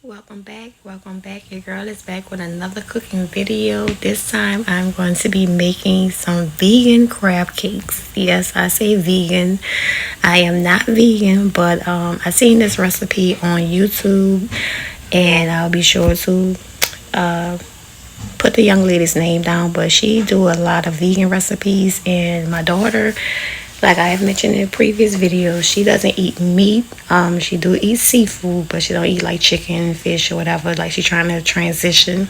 Welcome back. Your girl is back with another cooking video. This time I'm going to be making some vegan crab cakes. Yes, I say vegan. I am not vegan, but I seen this recipe on YouTube, and I'll be sure to uh, put the young lady's name down. But she do a lot of vegan recipes, and my daughter, like I have mentioned in previous videos, she doesn't eat meat. She do eat seafood, but she don't eat like chicken, fish, or whatever. Like she's trying to transition.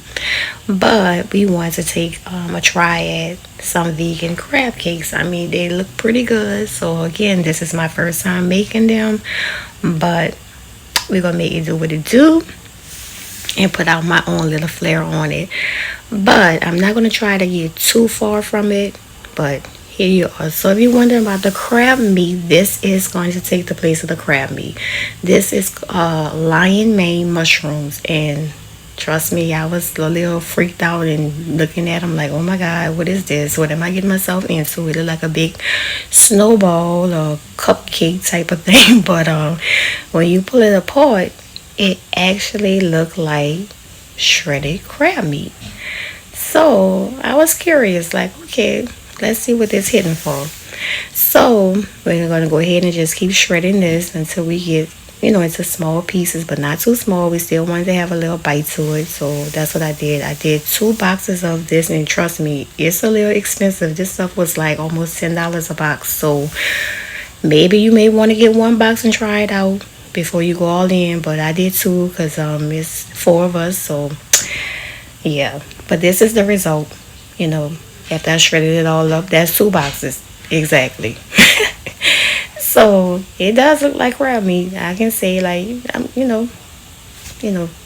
But we wanted to take a try at some vegan crab cakes. I mean, they look pretty good. So again, this is my first time making them, but we're gonna make it do what it do and put out my own little flair on it. But I'm not gonna try to get too far from it. But here you are. So if you're wondering about the crab meat, this is going to take the place of the crab meat. This is lion mane mushrooms, and trust me, I was a little freaked out and looking at them like, oh my god, what is this? What am I getting myself into? It looked like a big snowball or cupcake type of thing. But when you pull it apart, it actually looked like shredded crab meat. So I was curious, like, okay, let's see what this hitting for. So we're gonna go ahead and just keep shredding this until we get, into small pieces, but not too small. We still wanted to have a little bite to it. So that's what I did. I did 2 boxes of this, and trust me, it's a little expensive. This stuff was like almost $10 a box. So maybe you may want to get 1 box and try it out before you go all in. But I did 2 because it's 4 of us. So yeah, but this is the result. You know, after I shredded it all up, that's 2 boxes exactly. So it does look like crab meat. I can say like,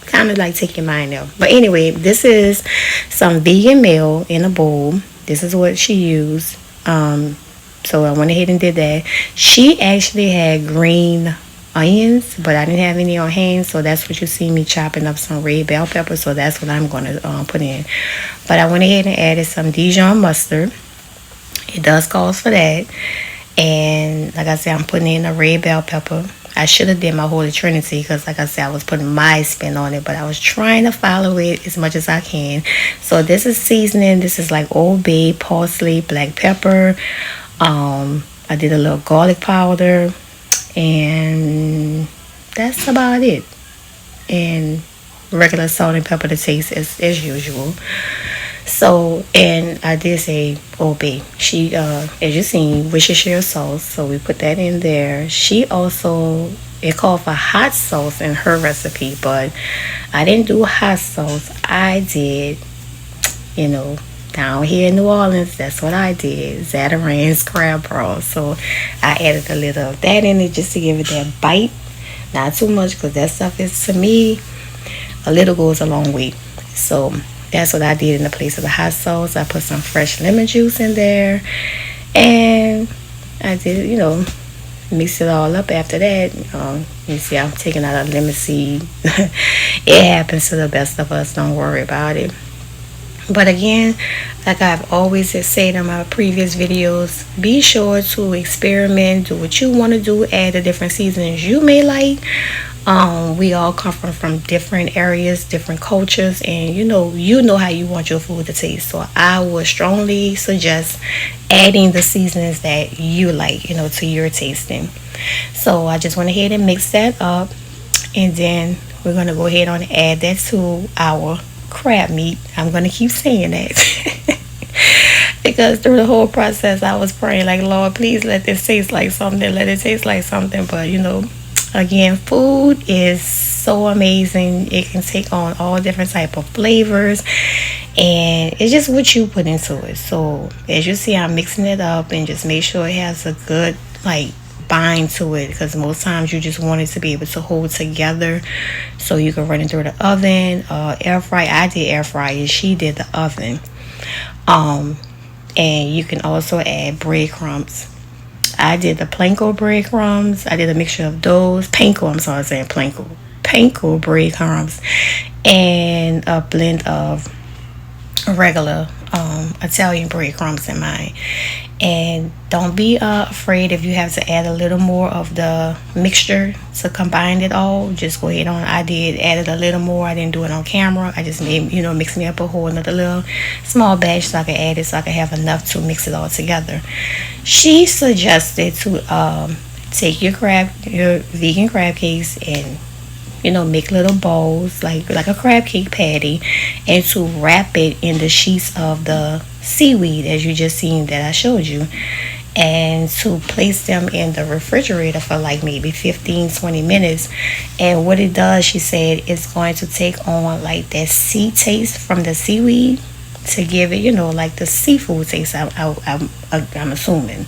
kind of like take your mind out. But anyway, this is some vegan meal in a bowl. This is what she used. So I went ahead and did that. She actually had green onions, but I didn't have any on hand, so that's what you see me chopping up some red bell pepper. So that's what I'm going to put in. But I went ahead and added some Dijon mustard. It does call for that. And like I said, I'm putting in a red bell pepper. I should have did my Holy Trinity because, like I said, I was putting my spin on it, but I was trying to follow it as much as I can. So this is seasoning. This is like Old Bay, parsley, black pepper. I did a little garlic powder, and that's about it. And regular salt and pepper to taste as usual. So, and I did say Old Bay. She, as you seen, Worcestershire sauce. So we put that in there. She also, it called for hot sauce in her recipe, but I didn't do hot sauce. I did, down here in New Orleans, that's what I did. Zatarain's crab rolls. So I added a little of that in it just to give it that bite. Not too much because that stuff is, to me, a little goes a long way. So that's what I did in the place of the hot sauce. I put some fresh lemon juice in there. And I did, mix it all up after that. You see, I'm taking out a lemon seed. It happens to the best of us. Don't worry about it. But again, like I've always said in my previous videos, be sure to experiment, do what you want to do, add the different seasonings you may like. We all come from different areas, different cultures, and you know how you want your food to taste. So I would strongly suggest adding the seasonings that you like, to your tasting. So I just went ahead and mixed that up, and then we're gonna go ahead and add that to our crab meat. I'm gonna keep saying that. Because through the whole process I was praying like, Lord, please let this taste like something, let it taste like something. But again, food is so amazing. It can take on all different type of flavors, and it's just what you put into it. So as you see, I'm mixing it up and just make sure it has a good bind to it, because most times you just want it to be able to hold together so you can run it through the oven, air fry. I did air fry and she did the oven. And you can also add breadcrumbs. I did the panko breadcrumbs. I did a mixture of those panko, I'm sorry, saying panko breadcrumbs, and a blend of regular Italian breadcrumbs in mine. And don't be afraid if you have to add a little more of the mixture to combine it all. Just go ahead on. I did added a little more. I didn't do it on camera. I just made, mix me up a whole another little small batch so I could add it, so I could have enough to mix it all together. She suggested to take your vegan crab cakes and make little bowls like a crab cake patty, and to wrap it in the sheets of the seaweed as you just seen that I showed you, and to place them in the refrigerator for like maybe 15-20 minutes. And what it does, she said, it's going to take on like that sea taste from the seaweed to give it, like the seafood taste. I'm assuming.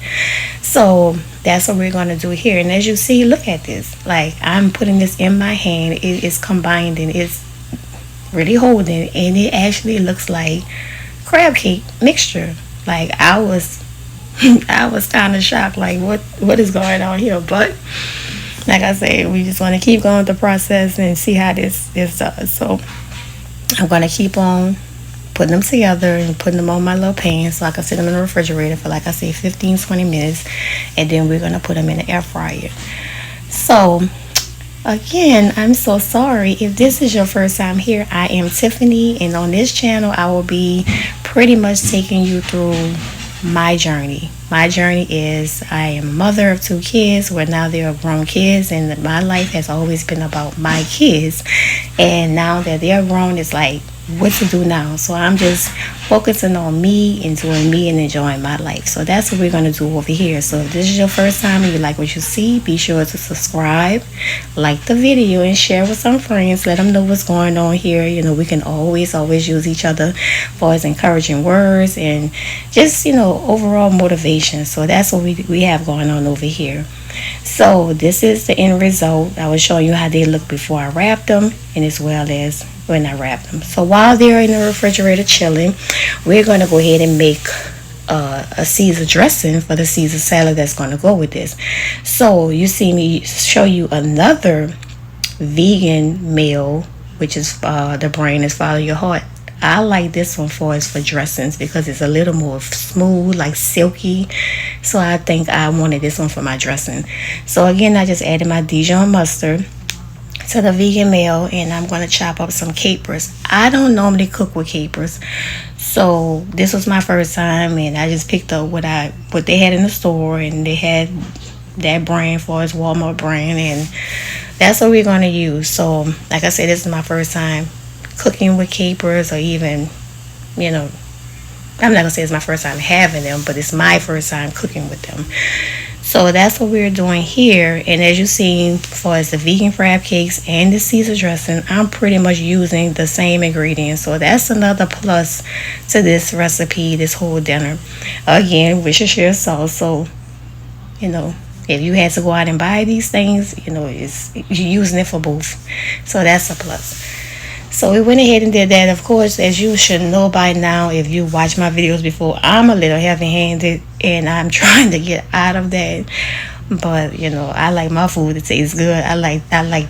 So that's what we're going to do here. And as you see, look at this. Like, I'm putting this in my hand. It is combined and it's really holding, and it actually looks like crab cake mixture. Like, I was kind of shocked, like what is going on here. But like I said, we just want to keep going with the process and see how this does. So I'm going to keep on putting them together and putting them on my little pan so I can sit them in the refrigerator for, like I say, 15-20 minutes, and then we're going to put them in the air fryer. So again, I'm so sorry if this is your first time here. I am Tiffany, and on this channel I will be pretty much taking you through my journey. My journey is, I am a mother of 2 kids, where now they are grown kids, and my life has always been about my kids. And now that they're grown, it's like, what to do now? So I'm just focusing on me and doing me and enjoying my life. So that's what we're going to do over here. So if this is your first time and you like what you see, be sure to subscribe, like the video, and share with some friends. Let them know what's going on here. We can always use each other for as encouraging words and just overall motivation. So that's what we have going on over here. So this is the end result. I was showing you how they look before I wrapped them, and as well as when I wrap them. So while they're in the refrigerator chilling, we're going to go ahead and make a Caesar dressing for the Caesar salad that's going to go with this. So you see me show you another vegan meal, which is the brand is Follow Your Heart. I like this one for dressings because it's a little more smooth, like silky. So I think I wanted this one for my dressing. So again, I just added my Dijon Mustard to the vegan meal, and I'm going to chop up some capers. I don't normally cook with capers, so this was my first time, and I just picked up what they had in the store, and they had that brand for its Walmart brand, and that's what we're going to use. So like I said, this is my first time cooking with capers, or even, I'm not going to say it's my first time having them, but it's my first time cooking with them. So that's what we're doing here. And as you see, for as the vegan crab cakes and the Caesar dressing, I'm pretty much using the same ingredients. So that's another plus to this recipe, this whole dinner. Again, Worcestershire sauce. So, if you had to go out and buy these things, you're using it for both. So that's a plus. So we went ahead and did that. Of course, as you should know by now, if you watch my videos before, I'm a little heavy-handed, and I'm trying to get out of that. But I like my food to taste good. I like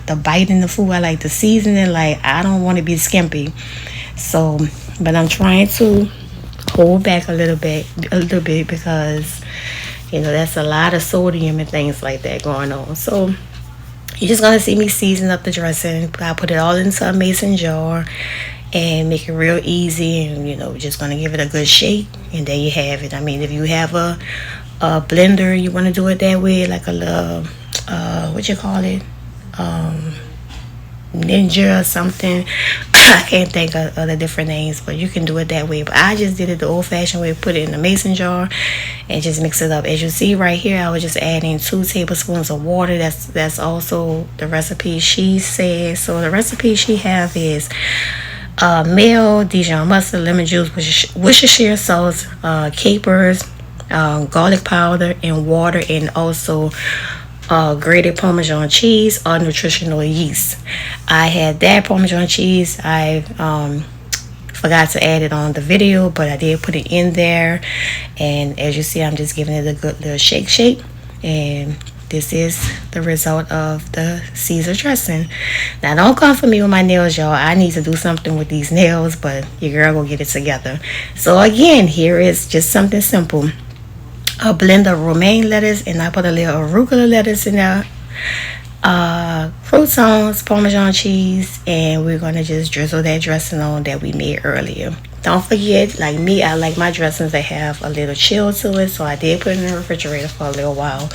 the bite in the food. I like the seasoning. Like, I don't want to be skimpy. So, but I'm trying to hold back a little bit because that's a lot of sodium and things like that going on. So you're just going to see me season up the dressing. I put it all into a mason jar and make it real easy, and just going to give it a good shake, and there you have it. I mean, if you have a blender, you want to do it that way, like a little what you call it, Ninja or something. I can't think of the different names, but you can do it that way. But I just did it the old-fashioned way. Put it in a mason jar and just mix it up. As you see right here, I was just adding 2 tablespoons of water. That's also the recipe she said. So the recipe she have is Mayo, Dijon Mustard, lemon juice, Worcestershire sauce, capers, garlic powder, and water, and also grated Parmesan cheese or nutritional yeast. I had that Parmesan cheese. I forgot to add it on the video, but I did put it in there. And as you see, I'm just giving it a good little shake. And this is the result of the Caesar dressing. Now, don't come for me with my nails, y'all. I need to do something with these nails, but your girl will get it together. So again, here is just something simple. a blend of romaine lettuce, and I put a little arugula lettuce in there, croutons, Parmesan cheese, and we're gonna just drizzle that dressing on that we made earlier. Don't forget, like me, I like my dressings to have a little chill to it, so I did put it in the refrigerator for a little while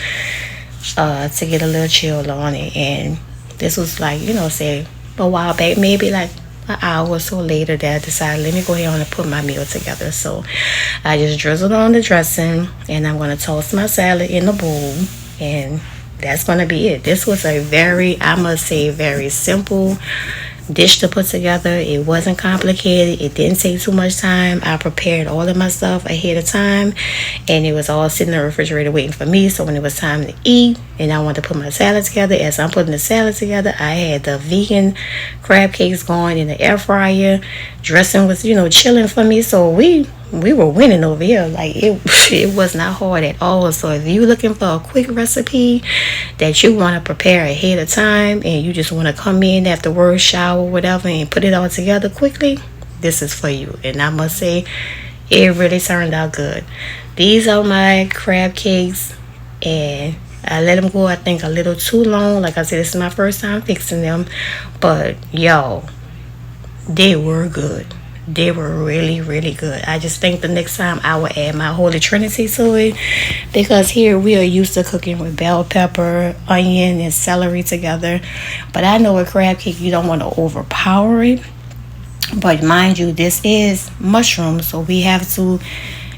to get a little chill on it. And this was like, say a while back, maybe like an hour or so later, that I decided, let me go ahead and put my meal together. So I just drizzled on the dressing, and I'm going to toast my salad in the bowl, and that's going to be it. This was a very, I must say, very simple dish to put together. It wasn't complicated. It didn't take too much time. I prepared all of my stuff ahead of time, and it was all sitting in the refrigerator waiting for me. So when it was time to eat and I wanted to put my salad together, as I'm putting the salad together, I had the vegan crab cakes going in the air fryer. Dressing was, chilling for me. So we were winning over here. Like it was not hard at all. So if you're looking for a quick recipe that you want to prepare ahead of time, and you just want to come in after work, shower, whatever, and put it all together quickly, this is for you. And I must say, it really turned out good. These are my crab cakes, and I let them go, I think, a little too long. Like I said, this is my first time fixing them, but y'all, they were good. They were really, really good. I just think the next time I will add my Holy Trinity to it, because here we are used to cooking with bell pepper, onion, and celery together. But I know with crab cake, you don't want to overpower it. But mind you, this is mushroom, so we have to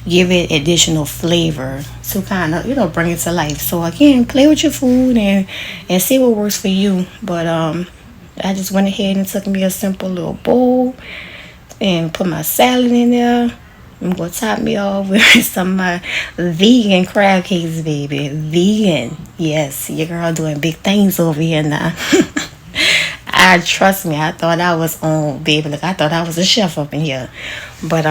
give it additional flavor to kind of, bring it to life. So again, play with your food and see what works for you. But I just went ahead and took me a simple little bowl and put my salad in there. I'm going to top me off with some of my vegan crab cakes, baby. Vegan. Yes, your girl doing big things over here now. Trust me, I thought I was on, baby. Look, I thought I was a chef up in here. But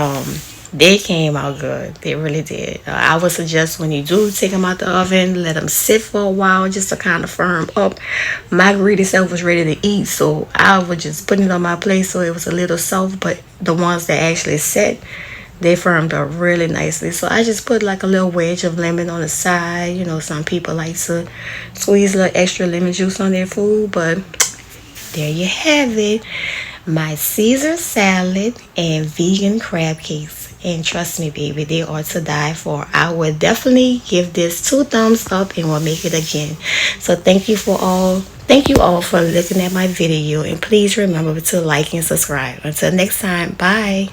they came out good. They really did. I would suggest when you do take them out the oven, let them sit for a while just to kind of firm up. My greedy self was ready to eat, so I was just putting it on my plate so it was a little soft. But the ones that actually set, they firmed up really nicely. So I just put like a little wedge of lemon on the side. Some people like to squeeze a little extra lemon juice on their food. But there you have it. My Caesar salad and vegan crab cakes. And trust me, baby, they are to die for. I would definitely give this 2 thumbs up and will make it again. So thank you all for looking at my video. And please remember to like and subscribe. Until next time, bye.